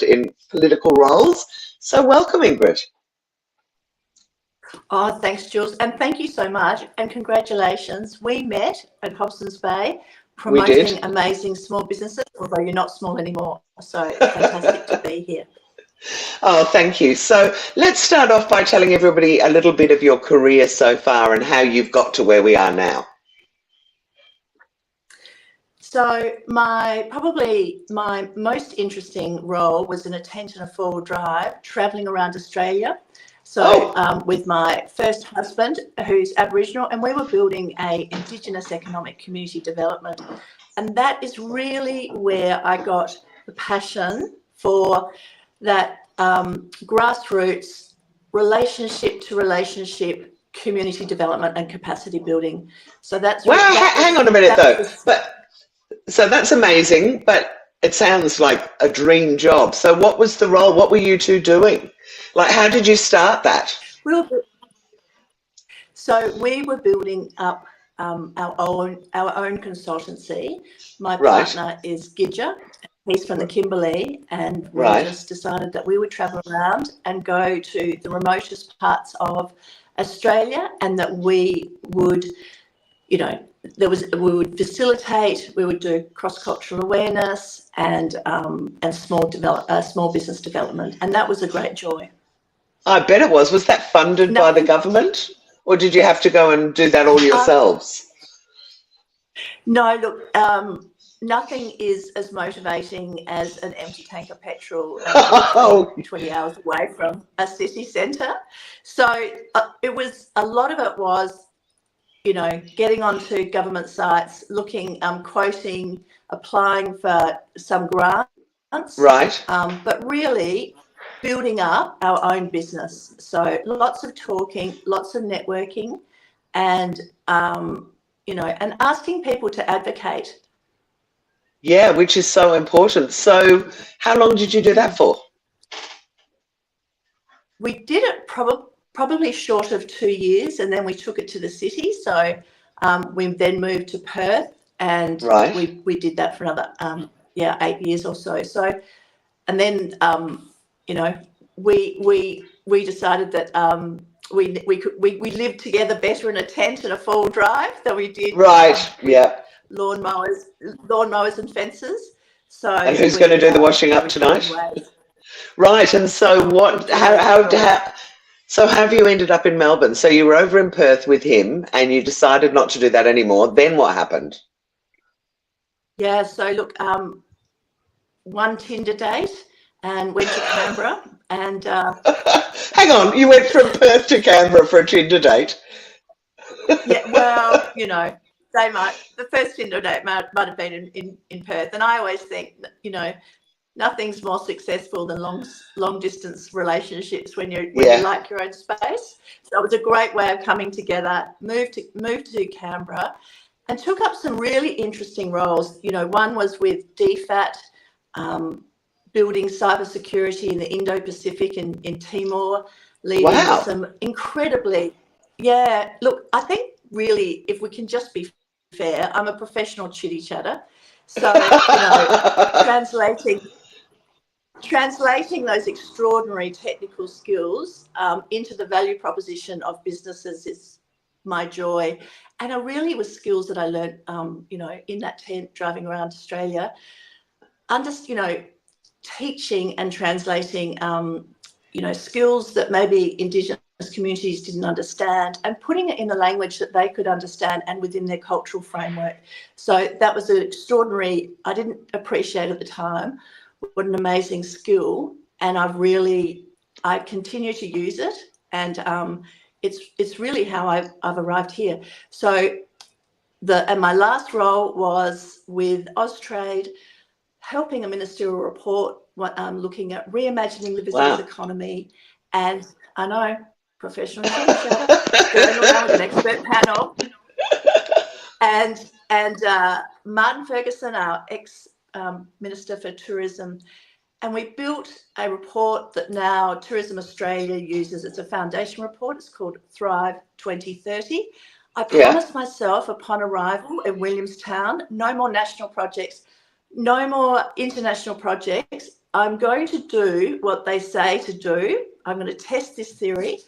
in political roles. So welcome, Ingrid. Oh, thanks, Jules. And thank you so much. And congratulations. We met at Hobson's Bay promoting amazing small businesses, although you're not small anymore. So fantastic to be here. Oh, thank you. So let's start off by telling everybody a little bit of your career so far and how you've got to where we are now. So probably my most interesting role was in a tent and a four-wheel drive traveling around Australia. So with my first husband, who's Aboriginal, and we were building a Indigenous economic community development. And that is really where I got the passion for that grassroots relationship to relationship community development and capacity building. So that's hang on a minute though. So that's amazing, but it sounds like a dream job. So what was the role? What were you two doing? Like, how did you start that? So we were building up our own consultancy. My partner is Gidja. He's from the Kimberley, and we just decided that we would travel around and go to the remotest parts of Australia, and that we would, we would facilitate, we would do cross-cultural awareness and small business development, and that was a great joy. I bet it was. Was that funded by the government, or did you have to go and do that all yourselves? No, look, nothing is as motivating as an empty tank of petrol 20 hours away from a city centre. So a lot of it was, getting onto government sites, looking, quoting, applying for some grants. Right. But really building up our own business. So lots of talking, lots of networking, and, and asking people to advocate. Yeah, which is so important. So how long did you do that for? We did it probably short of 2 years, and then we took it to the city. So we then moved to Perth, and we did that for another 8 years or so. So, and then we decided that we lived together better in a tent and a four-wheel drive than we did. Lawnmowers and fences. So, and who's going to do the washing up tonight? Right. And so so have you ended up in Melbourne? So you were over in Perth with him and you decided not to do that anymore. Then what happened? Yeah. So look, one Tinder date and went to Canberra and. Hang on, you went from Perth to Canberra for a Tinder date? Yeah. Well, the first Tinder date might have been in Perth, and I always think, nothing's more successful than long distance relationships when you like your own space. So it was a great way of coming together. Moved to Canberra, and took up some really interesting roles. One was with DFAT, building cybersecurity in the Indo-Pacific in Timor, leading some incredibly. Yeah, look, I think really, if we can just be fair, I'm a professional chitty chatter, so translating those extraordinary technical skills into the value proposition of businesses is my joy. And it really was skills that I learned in that tent driving around Australia, teaching and translating skills that maybe Indigenous communities didn't understand, and putting it in a language that they could understand and within their cultural framework. So that was an extraordinary, I didn't appreciate at the time what an amazing skill, and I continue to use it, and it's really how I've arrived here. So and my last role was with Austrade, helping a ministerial report looking at reimagining the business economy, and I know, professional an expert panel, and Martin Ferguson, our ex-Minister for Tourism, and we built a report that now Tourism Australia uses. It's a foundation report. It's called Thrive 2030. I promised myself upon arrival in Williamstown, no more national projects, no more international projects, I'm going to do what they say to do. I'm going to test this theory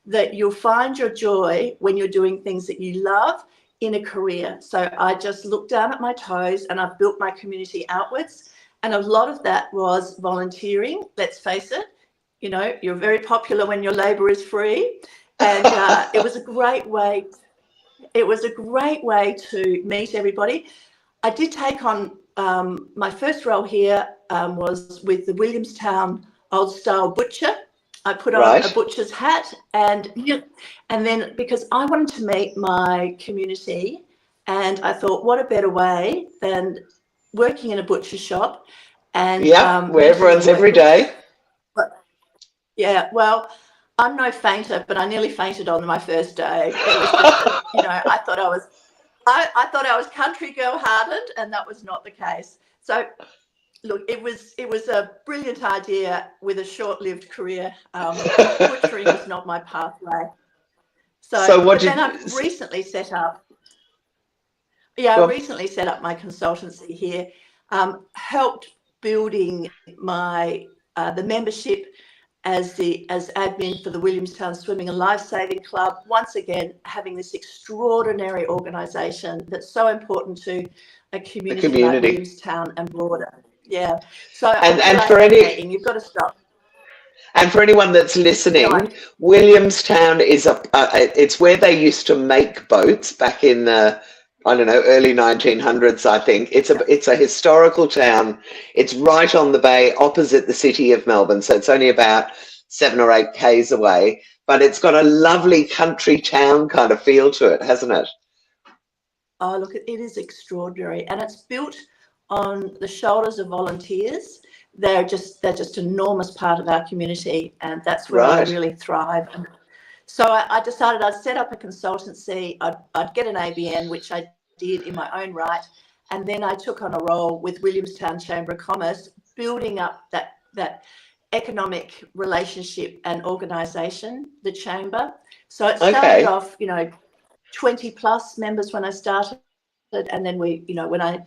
that you'll find your joy when you're doing things that you love in a career. So I just looked down at my toes and I've built my community outwards. And a lot of that was volunteering. Let's face it, you know, you're very popular when your labour is free. And it was a great way. It was a great way to meet everybody. I did take on my first role here was with the Williamstown Old Style Butcher. I put on a butcher's hat, and then because I wanted to meet my community, and I thought, what a better way than working in a butcher shop and where everyone's every day. But, yeah, well, I'm no fainter, but I nearly fainted on my first day. It was just, you know, I thought I was country girl hardened, and that was not the case. So, look, it was a brilliant idea with a short-lived career. Butchering was not my pathway. Then I've recently set up. Yeah, I recently set up my consultancy here. Helped building my the membership as admin for the Williamstown Swimming and Lifesaving Club. Once again, having this extraordinary organisation that's so important to a community like Williamstown and broader. Yeah. So and for you've got to stop. And for anyone that's listening, Williamstown is it's where they used to make boats back in the, I don't know, early 1900s, I think. It's a historical town. It's right on the bay opposite the city of Melbourne. So it's only about 7 or 8 k's away, but it's got a lovely country town kind of feel to it, hasn't it? Oh, look, it is extraordinary. And it's built on the shoulders of volunteers. They're just enormous part of our community, and that's where I really thrive. And so I decided I'd set up a consultancy. I'd get an ABN, which I did in my own right, and then I took on a role with Williamstown Chamber of Commerce, building up that economic relationship and organisation, the chamber. So it started off, 20 plus members when I started, and then when I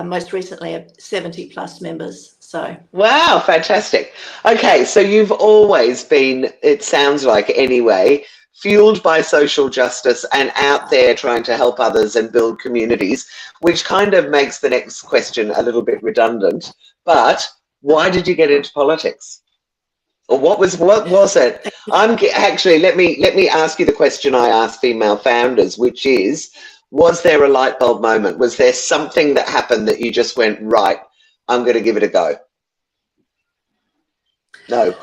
most recently have 70 plus members. So wow, fantastic. Okay, so you've always been, it sounds like anyway, fueled by social justice and out there trying to help others and build communities, which kind of makes the next question a little bit redundant. But why did you get into politics? Or what was it? Actually, let me ask you the question I ask female founders, which is, was there a light bulb moment? Was there something that happened that you just went, right, I'm going to give it a go? No.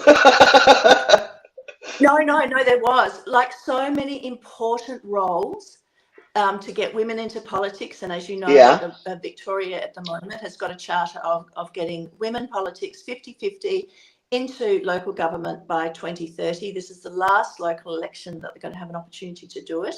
No, there was. Like so many important roles to get women into politics. And as you know, Victoria at the moment has got a charter of getting women politics 50-50 into local government by 2030. This is the last local election that they're going to have an opportunity to do it.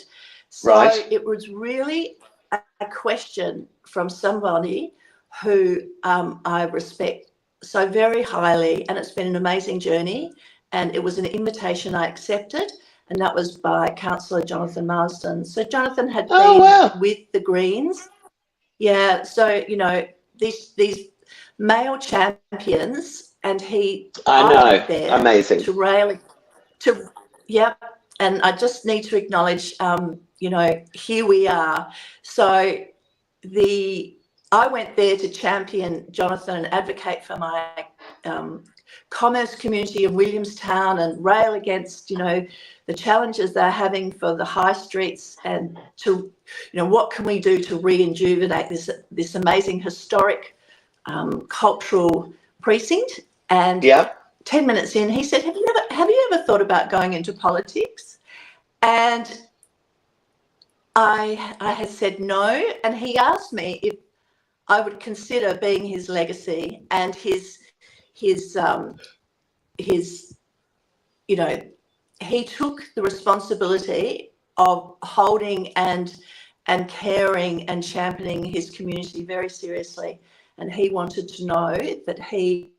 So it was really a question from somebody who I respect so very highly, and it's been an amazing journey. And it was an invitation I accepted, and that was by Councillor Jonathan Marsden. So Jonathan had been with the Greens. Yeah, so, these male champions, and I went there amazing. And I just need to acknowledge, here we are. So I went there to champion Jonathan and advocate for my commerce community of Williamstown and rail against, the challenges they're having for the high streets, and to, what can we do to rejuvenate this amazing historic cultural precinct. And 10 minutes in, he said, have you ever thought about going into politics? And I had said no, and he asked me if I would consider being his legacy and his he took the responsibility of holding and caring and championing his community very seriously, and he wanted to know that he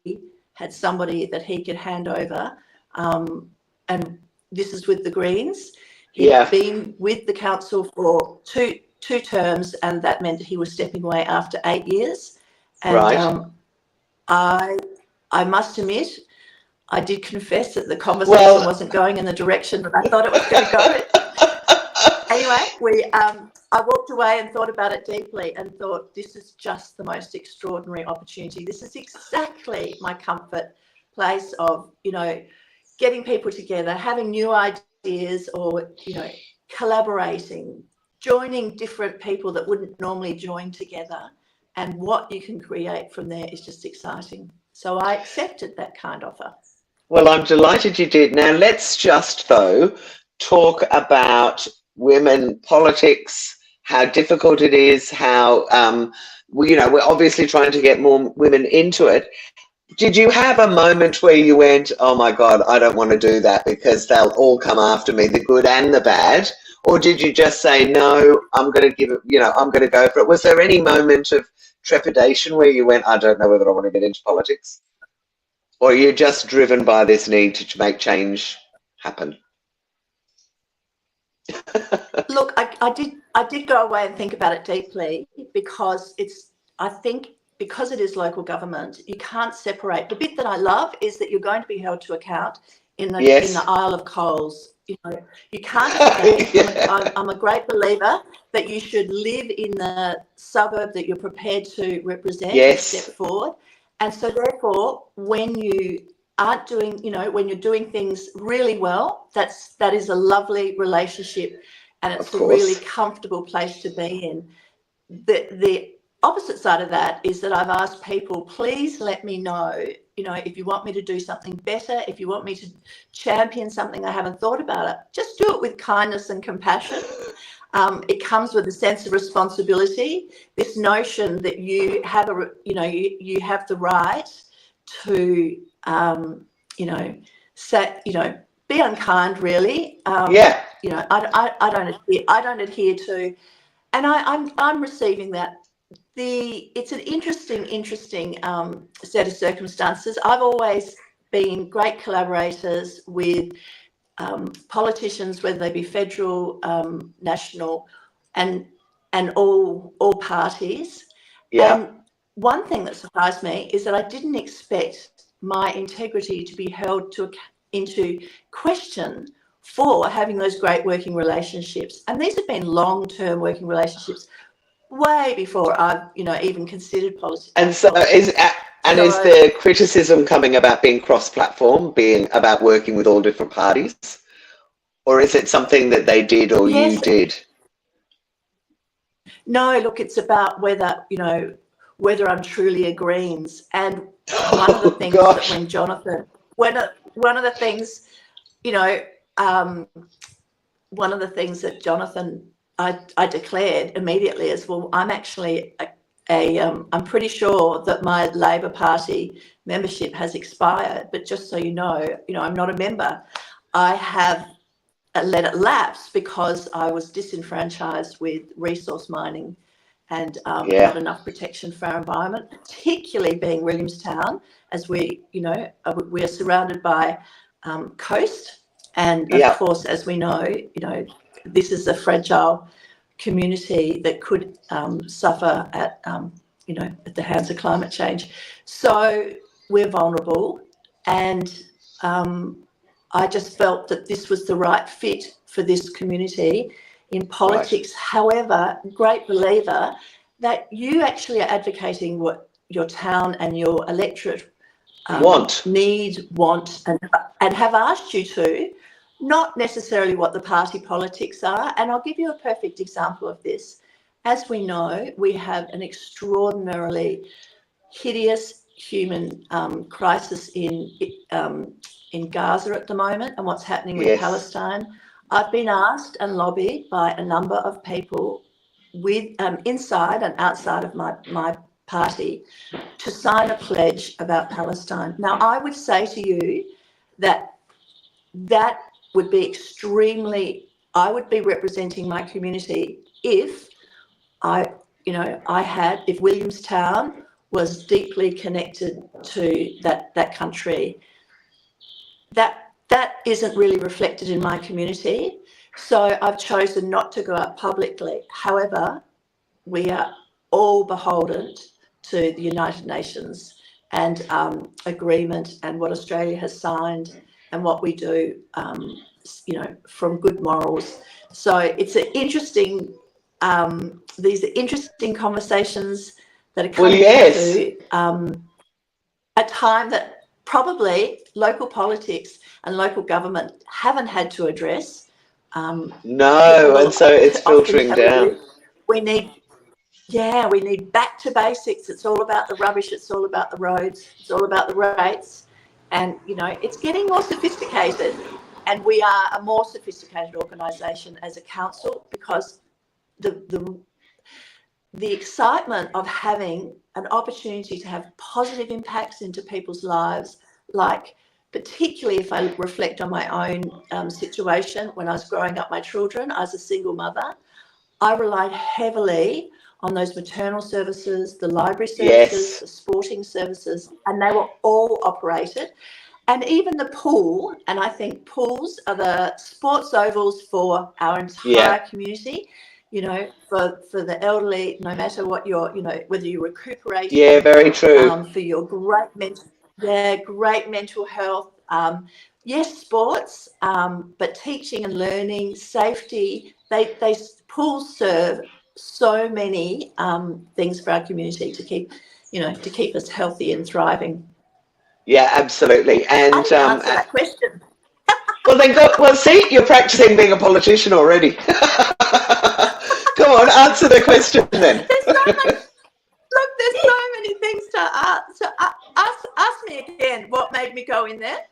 had somebody that he could hand over, and this is with the Greens. He'd been with the council for two terms, and that meant that he was stepping away after 8 years. And I I must admit, I did confess that the conversation wasn't going in the direction that I thought it was going to go. Anyway, I walked away and thought about it deeply and thought, this is just the most extraordinary opportunity. This is exactly my comfort place of, getting people together, having new ideas, or, collaborating, joining different people that wouldn't normally join together, and what you can create from there is just exciting. So I accepted that kind offer. Well, I'm delighted you did. Now, let's just, though, talk about women politics, how difficult it is, how, we're obviously trying to get more women into it. Did you have a moment where you went, oh my God, I don't want to do that because they'll all come after me, the good and the bad? Or did you just say, no, I'm going to give it, I'm going to go for it? Was there any moment of trepidation where you went, I don't know whether I want to get into politics? Or are you just driven by this need to make change happen? Look, I did go away and think about it deeply, because I think because it is local government, you can't separate. The bit that I love is that you're going to be held to account in the Isle of Coles. You can't escape. Yeah. I'm a great believer that you should live in the suburb that you're prepared to represent and step forward. And so therefore, when you aren't doing, when you're doing things really well, that is a lovely relationship, and it's a really comfortable place to be in. The opposite side of that is that I've asked people, please let me know, if you want me to do something better, if you want me to champion something I haven't thought about it, just do it with kindness and compassion. It comes with a sense of responsibility, this notion that you have you have the right to, be unkind, really. I don't adhere to, and I'm receiving that. It's an interesting set of circumstances. I've always been great collaborators with politicians, whether they be federal, national, and all parties. Yeah. And one thing that surprised me is that I didn't expect my integrity to be held into question for having those great working relationships. And these have been long-term working relationships way before I've, even considered politics. And so is there criticism coming about being cross-platform, being about working with all different parties? Or is it something that they did or you did? No, look, it's about whether I'm truly a Greens. And one of the things that when Jonathan, one of the things that Jonathan, I declared immediately is, well, I'm actually I'm pretty sure that my Labor Party membership has expired, but just so you know, I'm not a member. I have let it lapse because I was disenfranchised with resource mining and not enough protection for our environment, particularly being Williamstown, as we are surrounded by coast, and of course, as we know, this is a fragile community that could suffer at the hands of climate change. So we're vulnerable, and I just felt that this was the right fit for this community in politics. Right. However, great believer that you actually are advocating what your town and your electorate want, and have asked you to, not necessarily what the party politics are. And I'll give you a perfect example of this. As we know, we have an extraordinarily hideous human crisis in Gaza at the moment, and what's happening with Palestine. I've been asked and lobbied by a number of people with inside and outside of my party to sign a pledge about Palestine. Now, I would say to you that would be I would be representing my community if if Williamstown was deeply connected to that country. That isn't really reflected in my community, so I've chosen not to go out publicly. However, we are all beholden to the United Nations and agreement, and what Australia has signed and what we do, from good morals. So it's an interesting, these are interesting conversations that are coming into a time that probably local politics and local government haven't had to address. No, and so it's filtering down. We need back to basics. It's all about the rubbish. It's all about the roads. It's all about the rates. And, it's getting more sophisticated. And we are a more sophisticated organisation as a council, because the excitement of having an opportunity to have positive impacts into people's lives, like particularly if I reflect on my own situation when I was growing up my children, I was a single mother. I relied heavily on those maternal services, the library services, the sporting services, and they were all operated. And even the pool, and I think pools are the sports ovals for our entire community, for the elderly, no matter what whether you're recuperating. Yeah, very true. For your great mental health. Yes, sports, but teaching and learning, safety, they pools serve so many things for our community to keep us healthy and thriving. Yeah, absolutely. And I didn't answer that question. Well, see, you're practicing being a politician already. Come on, answer the question then. There's so many things to ask. So ask me again. What made me go in there?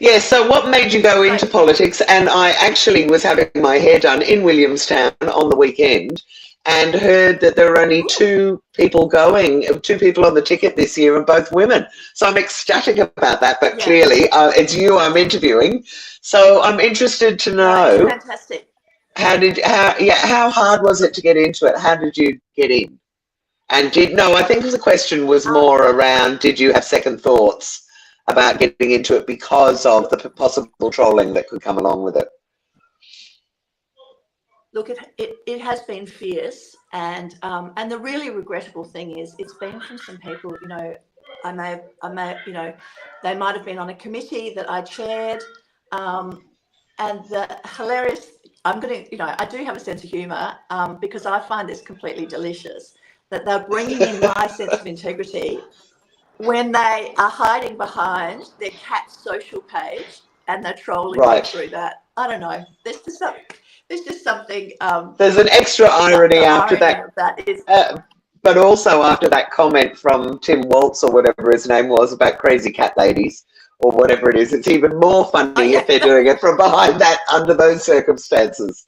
Yeah, so what made you go into politics? And I actually was having my hair done in Williamstown on the weekend and heard that there are only two people on the ticket this year, and both women. So I'm ecstatic about that, but clearly it's you I'm interviewing. So I'm interested to know. Fantastic. How hard was it to get into it? How did you get in? And I think the question was more around, did you have second thoughts about getting into it because of the possible trolling that could come along with it? Look, it has been fierce, and the really regrettable thing is it's been from some people, I may they might have been on a committee that I chaired, and the hilarious, I do have a sense of humour, because I find this completely delicious, that they're bringing in my sense of integrity when they are hiding behind their cat's social page and they're trolling me through that. I don't know. There's just something. There's an extra irony after that. But also after that comment from Tim Waltz or whatever his name was about crazy cat ladies or whatever it is, it's even more funny if they're doing it from behind that under those circumstances.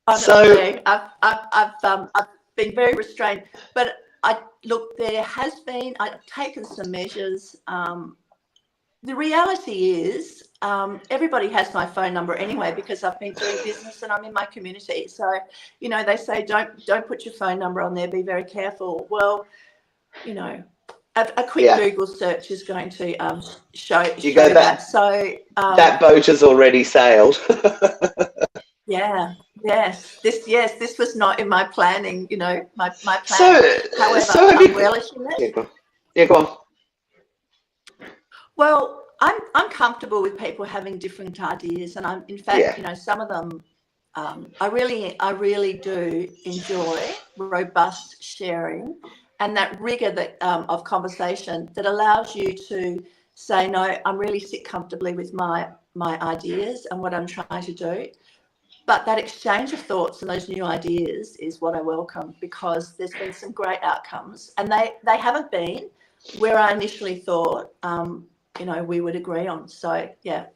Honestly, so I've been very restrained, but I've taken some measures. The reality is, everybody has my phone number anyway, because I've been doing business and I'm in my community. So, they say, don't put your phone number on there, be very careful. Well, a quick Google search is going to show that. So that boat has already sailed. This was not in my planning, my plan. However, I'm relishing it. Go on. Well, I'm comfortable with people having different ideas, and I'm, in fact, some of them, I really do enjoy robust sharing and that rigor of conversation that allows you to say, no, I'm really sit comfortably with my ideas and what I'm trying to do. But that exchange of thoughts and those new ideas is what I welcome, because there's been some great outcomes, and they haven't been where I initially thought, we would agree on. So, yeah.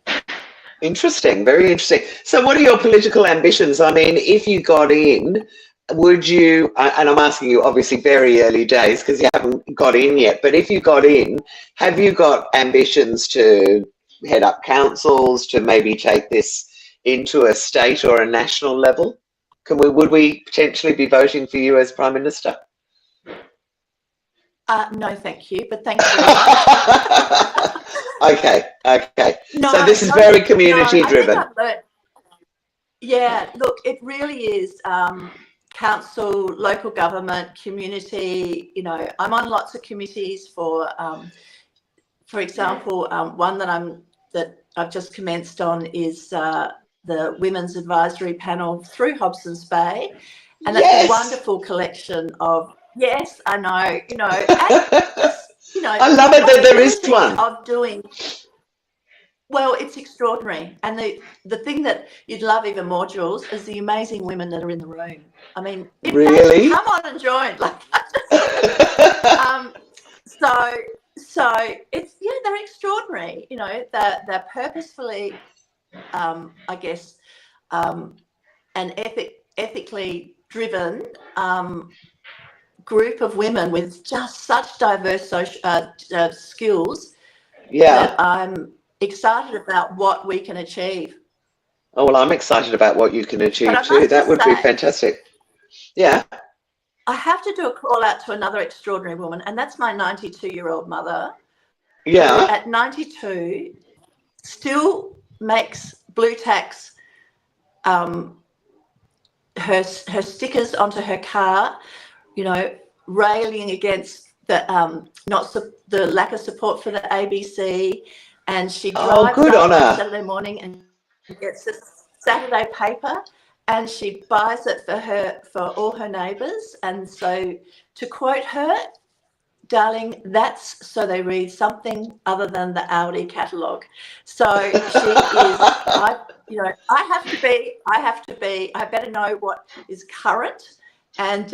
Interesting, very interesting. So what are your political ambitions? I mean, if you got in, would you, and I'm asking you obviously very early days because you haven't got in yet, but if you got in, have you got ambitions to head up councils, to maybe take this into a state or a national level? Would we potentially be voting for you as Prime Minister? No, thank you, but thank you very much. Okay. No, so this is very community driven. Yeah, look, it really is. council, local government, community. You know, I'm on lots of committees for example, one that I've just commenced on is the Women's Advisory Panel through Hobson's Bay, and that's a wonderful collection of. Yes, I know. You know, and just, you know, I love it that there is one of doing. Well, it's extraordinary, and the thing that you'd love even more, Jules, is the amazing women that are in the room. I mean, really, come on and join. Like, so it's they're extraordinary. You know, they're purposefully, I guess, an ethically driven group of women with just such diverse social skills. Yeah. That I'm excited about what we can achieve. Oh, well, I'm excited about what you can achieve too. That would be fantastic. Yeah. I have to do a call out to another extraordinary woman, and that's my 92-year-old mother. Yeah. Who at 92 still makes blue tacks her stickers onto her car, you know, railing against the lack of support for the ABC, and she drives up on Saturday morning and gets a Saturday paper, and she buys it for all her neighbours. And so, to quote her, darling, that's so they read something other than the Audi catalogue. So she is. I better know what is current, and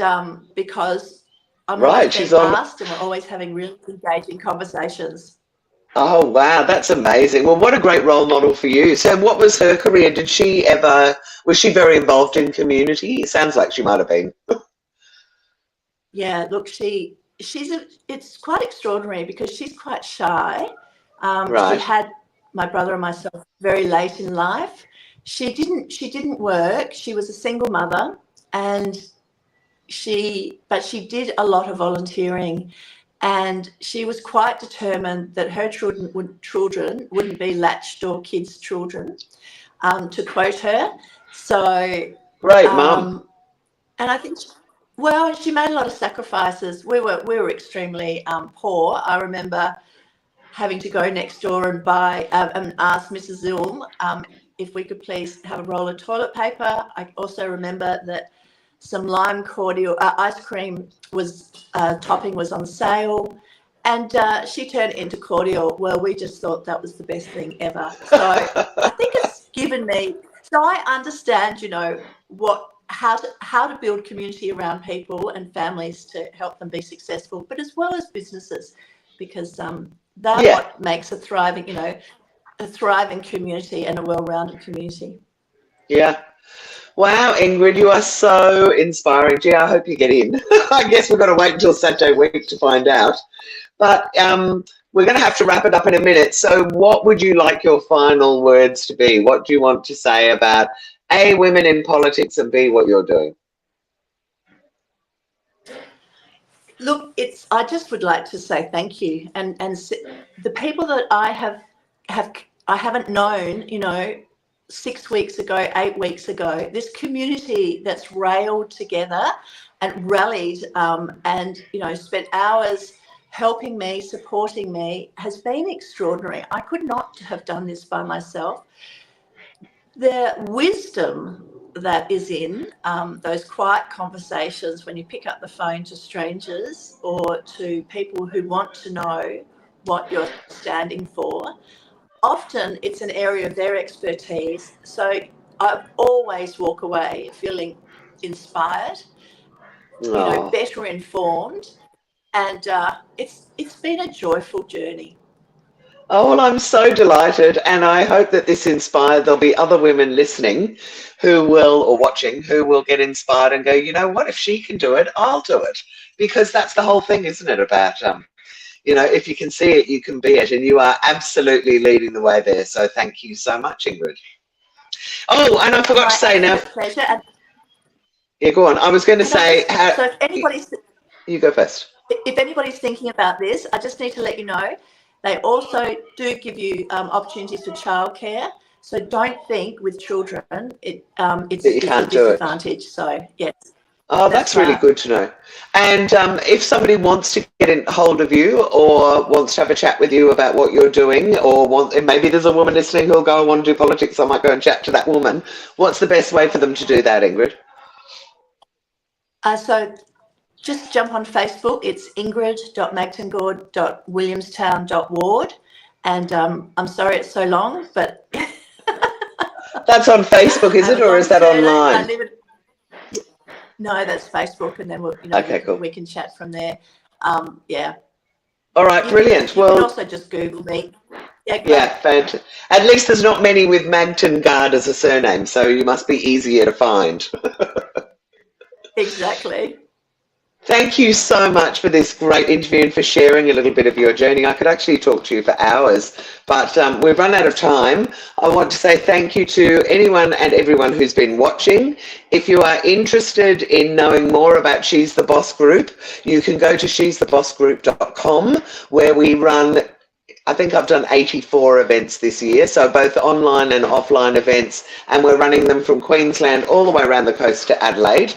because I'm always being asked, and we're always having really engaging conversations. Oh, wow, that's amazing. Well, what a great role model for you. So what was her career? Was she very involved in community? It sounds like she might have been. Yeah, look, it's quite extraordinary because she's quite shy. Right. She had my brother and myself very late in life. She didn't work. She was a single mother, but she did a lot of volunteering, and she was quite determined that her children wouldn't be latched-door kids' children, to quote her. So great, Mum. And I think she made a lot of sacrifices. We were extremely poor. I remember having to go next door and buy and ask Mrs. Zulm if we could please have a roll of toilet paper. I also remember that some lime cordial ice cream topping was on sale, and she turned it into cordial. Well, we just thought that was the best thing ever. So I think it's given me. So I understand, you know, how to build community around people and families to help them be successful, but as well as businesses, because that's what makes a thriving community and a well-rounded community. Yeah. Wow, Ingrid, you are so inspiring. Gee, I hope you get in. I guess we've got to wait until Saturday week to find out. But we're going to have to wrap it up in a minute. So what would you like your final words to be? What do you want to say about A, women in politics, and B, what you're doing? Look, I just would like to say thank you. And the people that I haven't known, you know, 6 weeks ago, 8 weeks ago, this community that's railed together and rallied and, you know, spent hours helping me, supporting me, has been extraordinary. I could not have done this by myself. The wisdom that is in those quiet conversations when you pick up the phone to strangers or to people who want to know what you're standing for, often it's an area of their expertise. So I always walk away feeling inspired, you know, better informed, and it's been a joyful journey. Oh, well, I'm so delighted, and I hope that this inspired. There'll be other women listening or watching who will get inspired and go, you know what, if she can do it, I'll do it. Because that's the whole thing, isn't it, about, you know, if you can see it, you can be it. And you are absolutely leading the way there. So thank you so much, Ingrid. Oh, and I forgot to say now. Pleasure. Yeah, go on. I was going to say. So if anybody's. You go first. If anybody's thinking about this, I just need to let you know, they also do give you opportunities for childcare. So don't think with children it's a disadvantage. So yes. Oh, that's really good to know. And if somebody wants to get in hold of you or wants to have a chat with you about what you're doing, or maybe there's a woman listening who'll go, I want to do politics, I might go and chat to that woman. What's the best way for them to do that, Ingrid? So just jump on Facebook. It's ingrid.magtengaard.williamstown.ward. And I'm sorry it's so long, but... That's on Facebook, is it, or is that online? No, that's Facebook, and then we can chat from there. Yeah. All right, brilliant. You can also just Google me. Yeah, fantastic. At least there's not many with Magtengaard as a surname, so you must be easier to find. Exactly. Thank you so much for this great interview and for sharing a little bit of your journey. I could actually talk to you for hours, but we've run out of time. I want to say thank you to anyone and everyone who's been watching. If you are interested in knowing more about She's the Boss Group, you can go to she'sthebossgroup.com, where we run, I think I've done 84 events this year, so both online and offline events, and we're running them from Queensland all the way around the coast to Adelaide.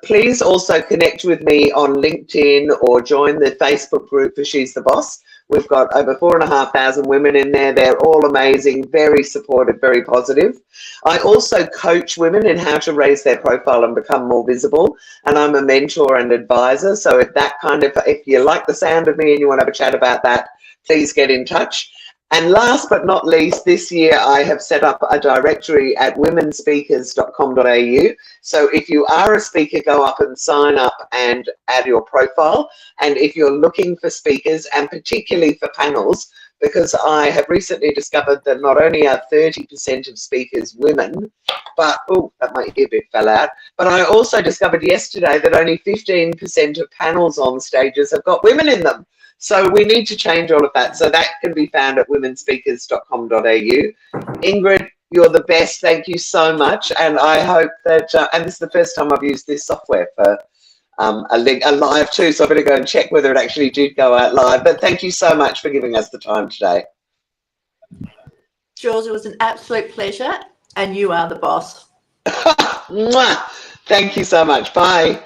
Please also connect with me on LinkedIn or join the Facebook group for She's the Boss. We've got over 4,500 women in there. They're all amazing, very supportive, very positive. I also coach women in how to raise their profile and become more visible. And I'm a mentor and advisor. So if you like the sound of me and you want to have a chat about that, please get in touch. And last but not least, this year I have set up a directory at womenspeakers.com.au. So if you are a speaker, go up and sign up and add your profile. And if you're looking for speakers, and particularly for panels, because I have recently discovered that not only are 30% of speakers women, but, oh, that my ear bit fell out, but I also discovered yesterday that only 15% of panels on stages have got women in them. So we need to change all of that. So that can be found at womenspeakers.com.au. Ingrid, you're the best. Thank you so much. And I hope that, and this is the first time I've used this software for a live too, so I better go and check whether it actually did go out live. But thank you so much for giving us the time today. Jules, it was an absolute pleasure, and you are the boss. Thank you so much. Bye.